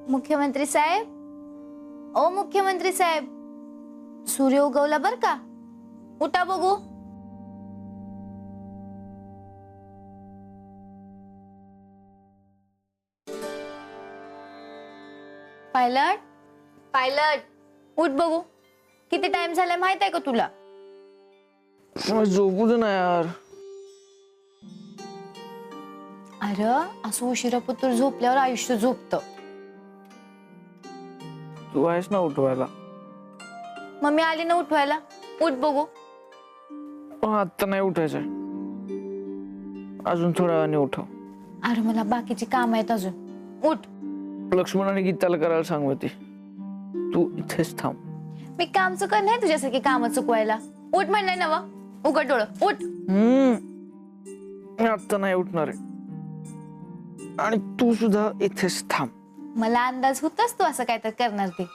मुख्यमंत्री साहेब, ओ मुख्यमंत्री साहेब, सूर्य उगवला बर का, उठा बघू. पायलट, पायलट, उठ बघू. किती टाइम झालाय माहित आहे का तुला? झोपू दे ना यार. अरे असं उशिरा पुत्र झोपल्यावर आयुष्य झोपतं. तू आहेस ना उठवायला. मम्मी आली ना उठवायला. उठ बघू. पण आता नाही उठायचंय, अजून थोड्या वेळाने उठव. अरे मला बाकीची काम आहेत अजून. उठ. लक्ष्मण आणि गीताला करायला सांग ती. तू इथेच थांब. मी काम चुकत नाही तुझ्यासारखी काम चुकवायला. उठ म्हणलंय ना व. उघड डोळं, उठ. मी आता नाही उठणार आहे, आणि तू सुद्धा इथेच थांब. मला अंदाज होताच तू असं काय तर करणार ते.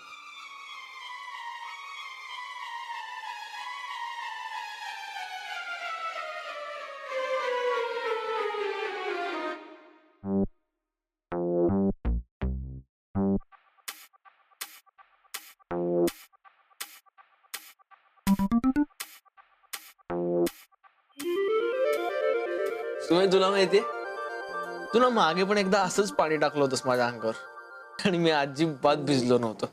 सुमय, तुला माहितीये, तुला मागे पण एकदा असंच पाणी टाकलं होतंस माझ्या अंगावर आणि मी अजिबात भिजलो नव्हतो.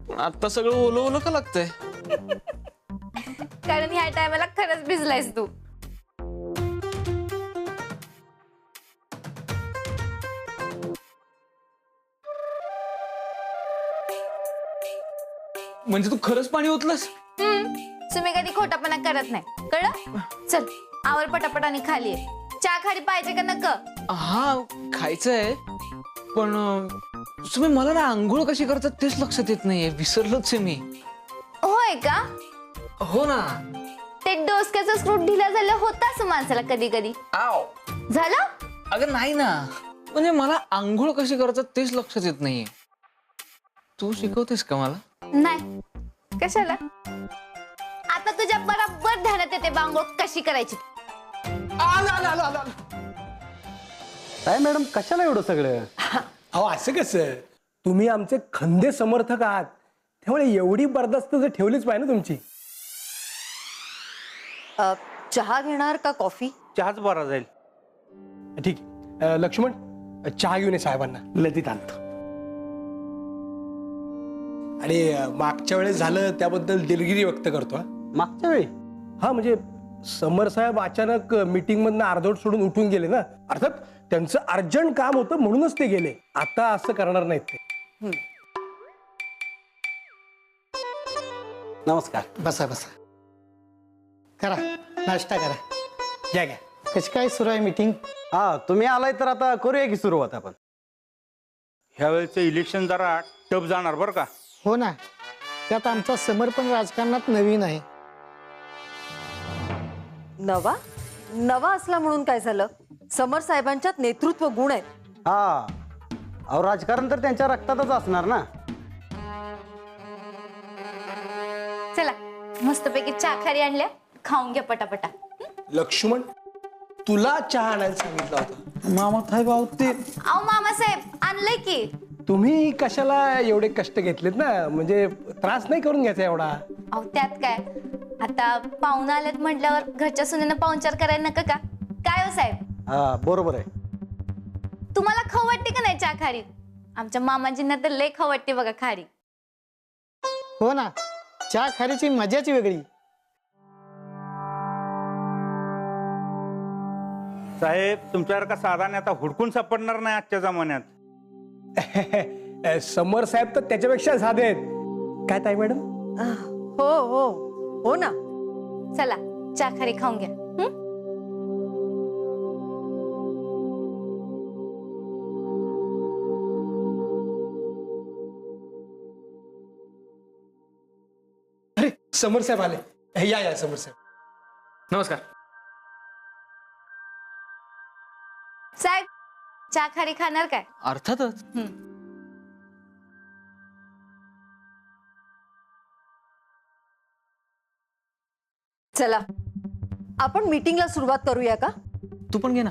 पण आता सगळं ओलं ओलं का लागतंय? कारण ह्या टायमाला खरंच भिजलायस तू. म्हणजे तू खरंच पाणी ओतलंस? तुम्ही कधी खोटापणा करत नाही, कळलं? चल आवर पटापट आणि खाली ये. चहा खाली पाहिजे का नक? हा, खायचंय, पण तुम्ही मला ना आंघोळ कशी करतात तेच लक्षात येत नाहीये. विसरलोच आहे मी. होय का? हो ना. ते डोसक्याचा स्क्रू ढिला झालं होता असं माणसाला कधी कधी. आव. झालं? अगं नाही ना, म्हणजे मला आंघोळ कशी करतात तेच लक्षात येत नाहीये. तू शिकवतेस का मला? नाही. कशाला? आता तुझ्या बरोबर ध्यानात येते बांगोळ कशी करायची. काय मॅडम, कशाला एवढं सगळं? अहो असं कसं, तुम्ही आमचे खंदे समर्थक आहात, त्यामुळे एवढी बर्दास्त जर ठेवलीच पाहिजे ना तुमची. चहा घेणार का कॉफी? चहाच बरा जाईल. ठीक आहे. लक्ष्मण, चहा घेऊन ये साहेबांना. लतीत आणतो. आणि मागच्या वेळेस झालं त्याबद्दल दिलगिरी व्यक्त करतो. मागच्या वेळी? हा म्हणजे समर साहेब अचानक मीटिंग मधनं अर्धवट सोडून उठून गेले ना. अर्थात त्यांचं अर्जंट काम होतं म्हणूनच ते गेले. आता असं करणार नाहीत ते. नमस्कार. बसा बसा, करा नाश्ता करा. घ्या घ्या. कशी काय सुरू आहे मीटिंग? हा, तुम्ही आलाय तर आता करूया की सुरुवात आपण. ह्या वेळेचं इलेक्शन जरा टफ जाणार बरं का. हो ना, त्यात आमचा समर पण राजकारणात नवीन आहे. नवा नवा असला म्हणून काय झालं? समर साहेबांच्यात नेतृत्व गुण आहेत. हा, अहो राजकारण तर त्यांच्या रक्तातच असणार ना. चला मस्तपैकी चहा खाली आणल्या, खाऊन घ्या पटापटा. लक्ष्मण, तुला चहा आणायला सांगितलं होतं. मामा साहेब आहोत ते. अहो मामासाहेब आणलंय की. तुम्ही कशाला एवढे कष्ट घेतलेत ना, म्हणजे त्रास नाही करून घ्यायचा एवढा. अहो त्यात काय, आता पाहुणा आलेत म्हटल्यावर घरच्या सुनेनं पाहुणचार करायला नका का? काय हो साहेब? हा बरोबर आहे. तुम्हाला खाऊ वाटते का नाही चहा खारी? आमच्या मामाजींना तर लय खाऊ वाटते बघा खारी. हो ना, चहा खारीची मजाच वेगळी. साहेब, तुमच्यासारखा साधा नेता हुडकून सापडणार नाही आजच्या जमान्यात. समर साहेब तर त्याच्यापेक्षा साधे आहेत. काय ताई मॅडम? हो हो हो ना. चला चहा खारी खाऊन घ्या. अरे समर साहेब आले. या या समर साहेब. नमस्कार. साहेब चहा खारी खाणार काय? अर्थातच. चला आपण मीटिंगला सुरुवात करूया का? तू पण घे ना.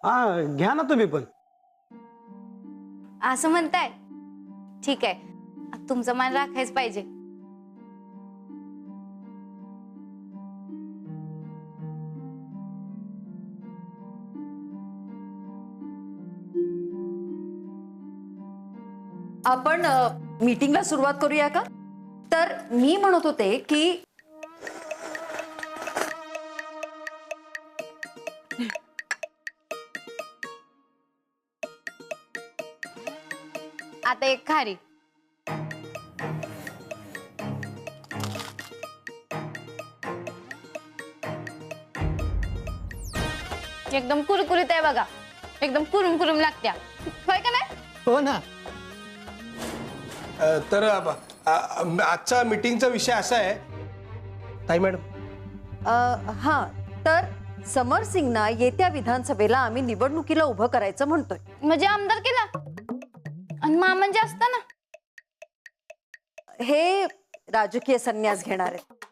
हा घ्या ना तुम्ही पण. असं म्हणताय? ठीक आहे, तुमचं मान राखायच पाहिजे. आपण मीटिंगला सुरुवात करूया का? तर मी म्हणत होते की आता एक खारी. एकदम कुरकुरीत आहे बघा, एकदम कुरुम कुरुम लागत्या, होय का नाही? हो ना. तर आजचा मीटिंगचा विषय असा आहे ताई मॅडम. हा, तर समर सिंगना येत्या विधानसभेला आम्ही निवडणुकीला उभं करायचं म्हणतोय. म्हणजे आमदार केला आणि मामन जे असतं ना, हे राजकीय संन्यास घेणार आहेत.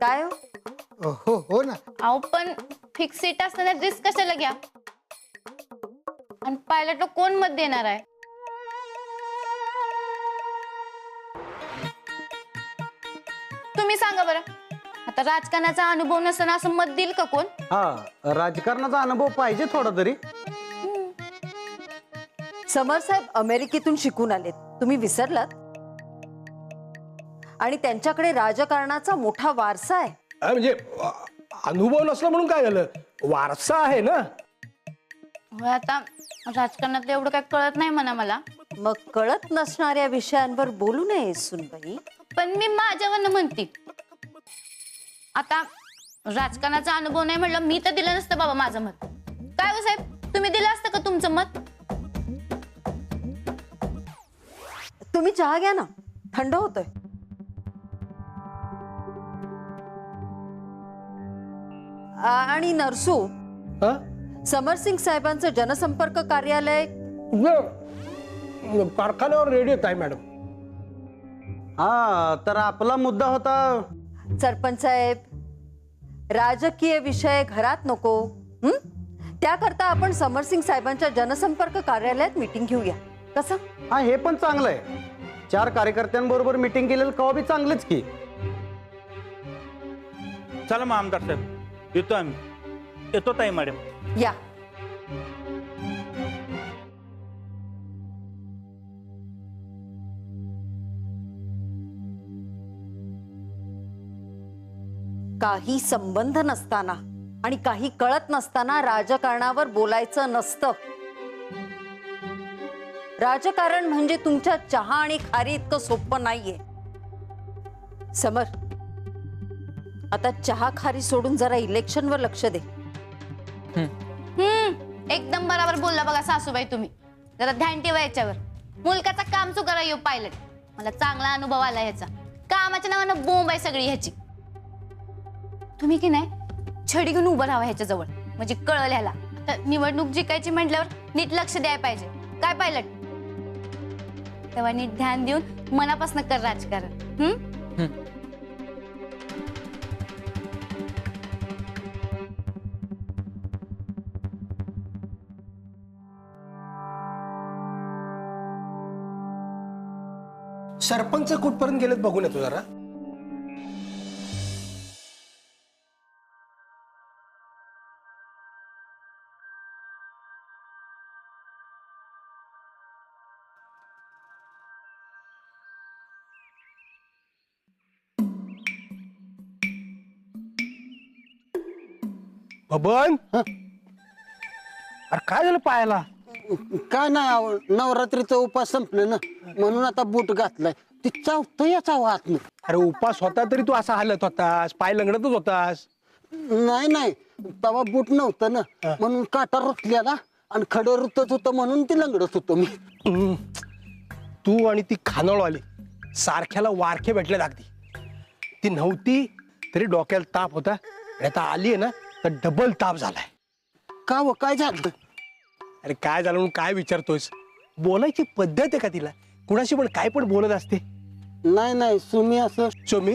काय हो? हो हो ना. अहो पण फिक्स सीट असताना रिस्क कशाला घ्या? आणि पायलट कोण मत देणार आहे? तुम्ही सांगा बरं. आता राजकारणाचा अनुभव नसताना असं मत देईल का कोण? हा राजकारणाचा अनुभव पाहिजे थोडा तरी. समर साहेब अमेरिकेतून शिकून आलेत, तुम्ही विसरलात? आणि त्यांच्याकडे राजकारणाचा मोठा वारसा आहे. म्हणजे अनुभव नसला म्हणून काय झालं, वारसा आहे ना. होय, आता राजकारणातलं एवढं काय कळत नाही म्हणा मला. मग कळत नसणाऱ्या विषयांवर बोलू नये सुनबाई. पण मी माझ्यावरनं म्हणते. आता राजकारणाचा अनुभव नाही म्हणलं, मी तर दिलं नसतं बाबा माझं मत. काय हो साहेब, तुम्ही दिलं असतं का तुमचं मत? तुम्ही चहा घ्या ना, थंड होतोय. आणि नरसू, हा? समर सिंग साहेबांचं जनसंपर्क कार्यालय कारखान्यावर रेडिओ ताई मॅडम. हा तर आपला मुद्दा होता. सरपंच साहेब, राजकीय विषय घरात नको. त्याकरता आपण समर सिंग साहेबांच्या जनसंपर्क कार्यालयात मीटिंग घेऊया, कसं? हा हे पण चांगलं आहे. 4 कार्यकर्त्यांबरोबर मीटिंग केलेलं कवा बी चांगलंच की. चला मग आमदार साहेब, येतो आम्ही. येतो ताई मॅडम. या. काही संबंध नसताना आणि काही कळत नसताना राजकारणावर बोलायचं नसतं. राजकारण म्हणजे तुमच्या चहा आणि खारी इतकं सोपं नाहीये. समर, आता चहा खारी सोडून जरा इलेक्शनवर लक्ष दे. एकदम बरोबर बोलला बघा सासूबाई तुम्ही. जरा ध्यान ठेवा याच्यावर. मुलकाचा काम चुकारा येऊ पायलट. मला चांगला अनुभव आला ह्याचा. कामाच्या नावानं बोंब आहे सगळी ह्याची. तुम्ही की नाही छडी घेऊन उभं राहा ह्याच्या जवळ, म्हणजे कळलं ह्याला. आता निवडणूक जिंकायची म्हटल्यावर नीट लक्ष द्यायला पाहिजे. काय पायलट? तेव्हा नीट ध्यान देऊन मनापासून कर राजकारण. सरपंच कुठपर्यंत गेलेत बघून येतो जरा. बबन, अरे काय झालं पायाला? काय नाही, नवरात्रीचा उपास संपले ना, म्हणून आता बूट घातलाय. ती चावतं या चावत नाही. अरे उपास होता तरी तू असा हालत होतास, पाय लंगडतच होतास. नाही तवा बूट नव्हतं ना, म्हणून काटा रुतल्याला आणि खडं रुतत होतं म्हणून ती लंगडत होतो मी. तू आणि ती खानोळवाली सारख्याला वारखे भेटले लागती. ती नव्हती तरी डोक्याला ताप होता, आता आली आहे ना तर डबल ताप झालाय. का हो, काय झालं? अरे काय झालं म्हणून काय विचारतोयस? बोलायची पद्धत आहे का तिला? कुणाशी पण काय पण बोलत असते. नाही सुमी असं. सोमी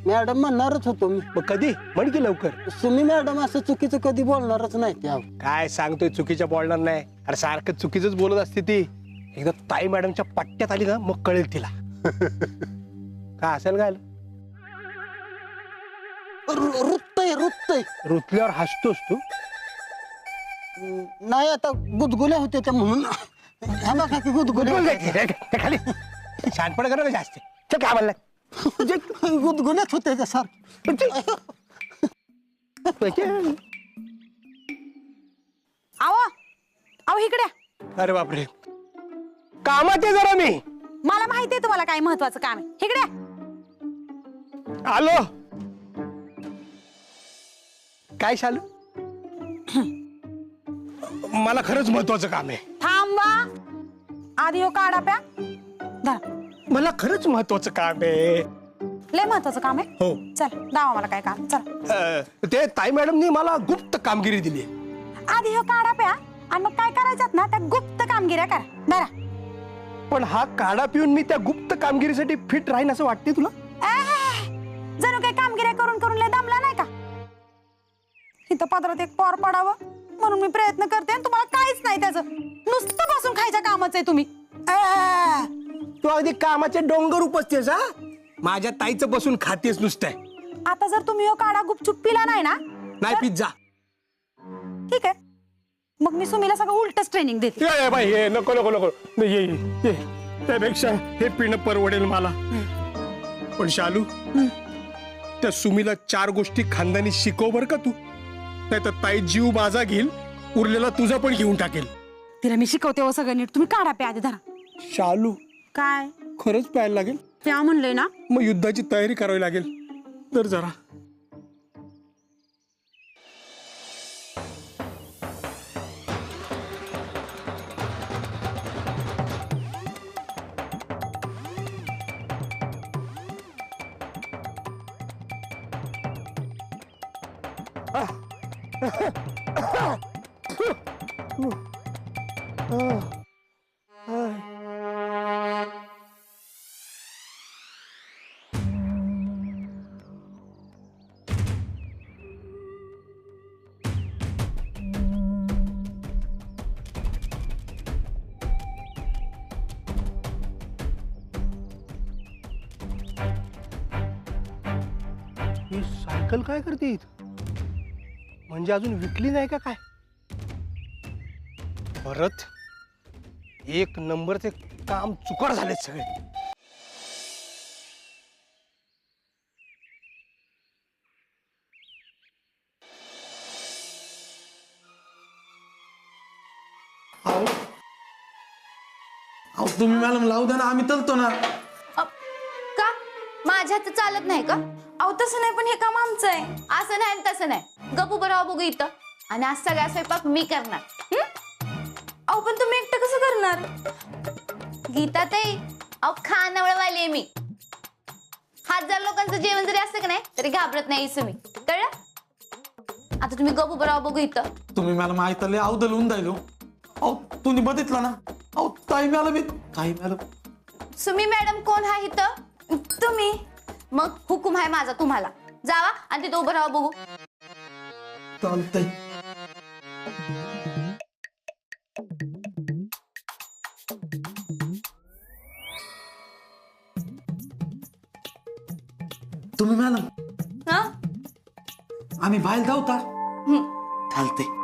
मॅडम म्हणणारच होतो मी. मग कधी म्हण की लवकर. सुमी मॅडम असं चुकीचं कधी बोलणारच नाही त्या. काय सांगतोय चुकीच्या बोलणार नाही. अरे सारखं चुकीचंच बोलत असते ती. एकदा ताई मॅडमच्या पट्ट्यात आली ना मग कळेल तिला. काय असेल काय रुतय रुतल्यावर हसतोस तू. नाही आता गुदगुल्या होत्या त्या म्हणून. ह्या बघा की गुदगुल्या खाली शानपण करा जास्त. चल काय म्हणलं गुदगुल्याच होत्या त्या सारख्या. अहो इकडे अरे बापरे कामात आहे जरा मी. मला माहितीये तुम्हाला काय महत्वाचं काम आहे. इकडे आलो. काय शालू मला खरंच महत्वाचं काम आहे. थांबा आधी हो काढा प्या धरा. मला खरंच महत्वाचं काम आहे. लय महत्वाचं काम आहे. हो चल दावा मला काय काम. चल ते ताई मॅडमनी मला गुप्त कामगिरी दिली. आधी हो काढा प्या आणि मग काय करायच्यात ना त्या गुप्त कामगिऱ्या करा. धरा. पण हा काढा पिऊन मी त्या गुप्त कामगिरीसाठी फिट राहीन असं वाटते तुला. जणू काही कामगिऱ्या करून करून लय दमला नाही का. इथं पदरात एक पॉर पडावं म्हणून मी प्रयत्न करते आणि तुम्हाला काहीच नाही त्याचं. नुसतं बसून खायच्या कामाचं आहे तुम्ही. तू अगदी कामाचे डोंगर उपसतेस. हा माझ्या ताईचं बसून खातेस नुसतं. आता जर तुम्ही हो काढा गुपचूप पिला नाही ना नाही पिझ्झा. ठीक आहे मग मी सुमीला सगळं उलटच ट्रेनिंग देते. ये बाई ये नको नको नको ये ये त्यापेक्षा हे पिणं परवडेल मला. पण शालू त्या सुमीला 4 गोष्टी खानदानी शिकव बर का तू. नाही तर ताई जीव माझा घेईल उरलेला तुझा पण घेऊन टाकेल. तिला मी शिकवते हो सगळं नीट. तुम्ही काढा प्या आधी. धरा. शालू काय खरंच प्यायला लागेल. प्या म्हणलंय ना. मग युद्धाची तयारी करावी लागेल. तर जरा ही सायकल काय करते इथं. म्हणजे अजून विकली नाही का काय. परत 1 नंबरचे काम चुकार झालेत सगळे. अहो तुम्ही मॅडम लावू द्या ना आम्ही तलतो ना. का माझ्या हात चालत नाही का. अहो तसं नाही पण हे काम आमचं आहे. असं नाही आणि तसं नाही. गपू बराव बघू इथं. आणि आज सगळा स्वयंपाक मी करणार. अहो पण तुम्ही एकटं कसं करणार. गीता ताई अहो खानावळवाली आहे मी. 1000 लोकांचं जेवण जरी असतं का नाही तरी घाबरत नाही तुम्ही. कळलं. आता तुम्ही गपू बराव बघू इथं. तुम्ही मॅडम ऐकले अवदल होऊन जाईल. अहो तुम्ही बघितलं ना. अहो ताई मॅडम सुमी मॅडम कोण आहे इथं. तुम्ही मग हुकूम आहे माझा तुम्हाला. जावा आणि तिथं उभं राहा बघू. चालतंय. तुम्ही मॅडम हा आम्ही बाहेर जाऊ का. चालतंय.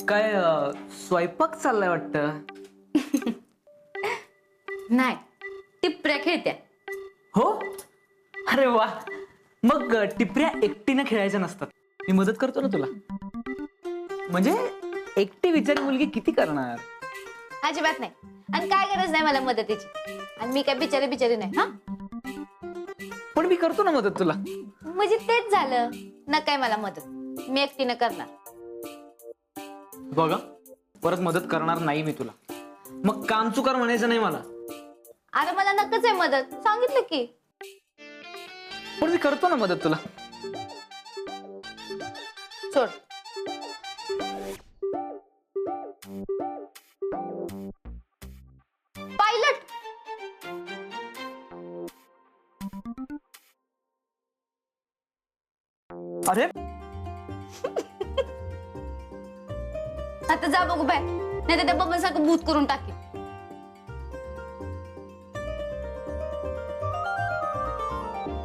काय स्वयंपाक चाललाय वाटतं. नाही टिपऱ्या खेळत्या. हो अरे वा. मग टिपऱ्या एकटीनं खेळायच्या नसतात. मी मदत करतो ना तुला. म्हणजे एकटी विचारी मुलगी किती करणार. अजिबात नाही. आणि काय गरज नाही मला मदतीची. आणि मी काय बिचारी नाही. हा पण मी करतो ना मदत तुला. म्हणजे तेच झालं न काय मला मदत. मी एकटीनं करणार. बघा परत मदत करणार नाही मी तुला. मग काम चुकार म्हणायचं नाही मला. अरे मला नक्कीच आहे मदत. सांगितलं की. पण मी करतो ना मदत तुला. सोड. अरे आता जा बघू बाय, नाही तर त्या बबनसारखं भूत करून टाकेल.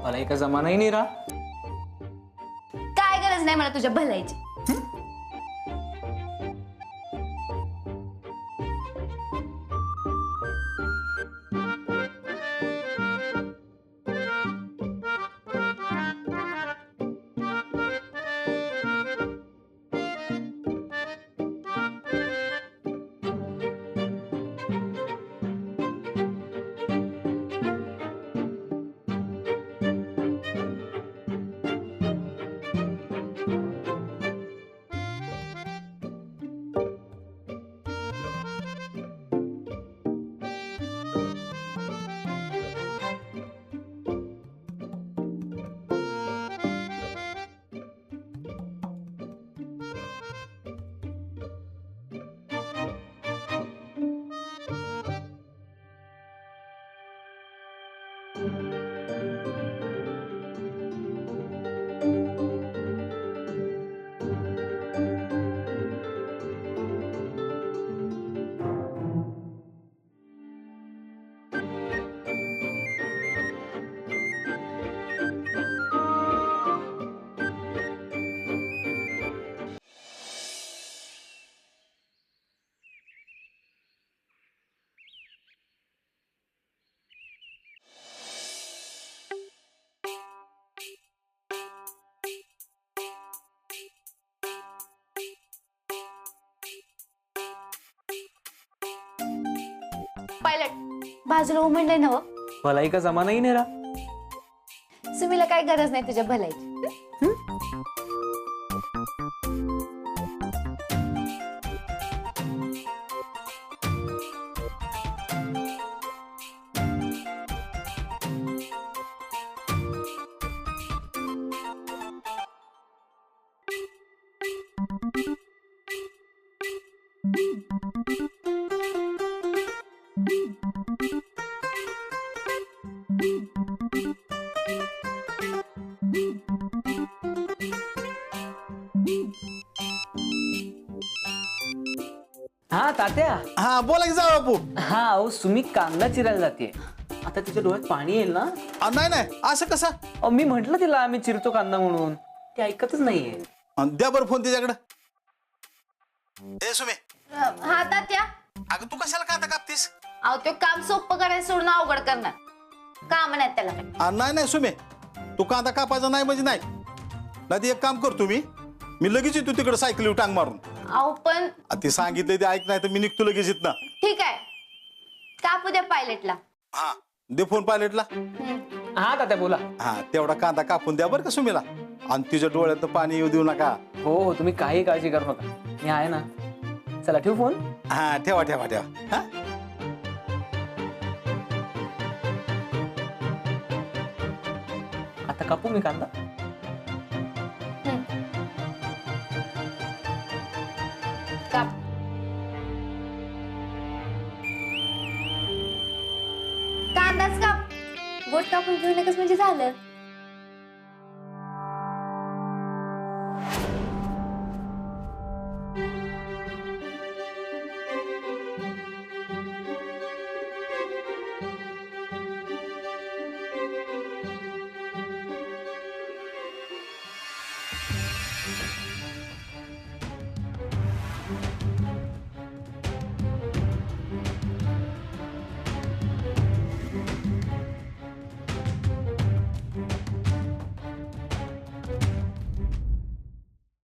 मला एका जमानाही नाही राहा. काय गरज नाही मला तुझ्या भलायची. पायलट बाजूला उमंडलंय ना. मला एका जमानाही नाही राहा. सुमीला काय गरज नाही तुझ्या भलायची. हा तात्या. हा बोला की जा बापू. हा अहो सुमी कांदा चिरायला जाते. आता तिच्या डोळ्यात पाणी येईल ना. नाही नाही असं कसं. अहो मी म्हंटल तिला आम्ही चिरतो कांदा म्हणून, ते ऐकतच नाहीये. द्या बरं फोन तिच्याकडे. ए सुमे, हा तात्या. अगं तू कशाला कांदा कापतीस? अहो तो काम सोपं करायला सोडून अवघड करणार काम नाही त्याला काय. नाही नाही सुमे, तू कांदा कापायचा नाही म्हणजे नाही एक काम करतो मी लगेच येतो तिकडे सायकली टांग मारून. अहो पण ते सांगितलं ते ऐक नाही तर मी निघतो लगेच येत ना. ठीक आहे, कापू द्या पायलटला. हा दे फोन पायलटला. हा तात्या बोला. हा तेवढा कांदा कापून द्या बरं का सुमीला, आणि तिच्या डोळ्यात पाणी येऊ देऊ नका. हो हो तुम्ही काही काळजी करू नका, मी आहे ना. चला ठेवू फोन. हा ठेवा ठेवा ठेवा. हा आता कापू मी कांदा. काप. कांदाच काप, बोट कापून घेऊ नकच म्हणजे झालं.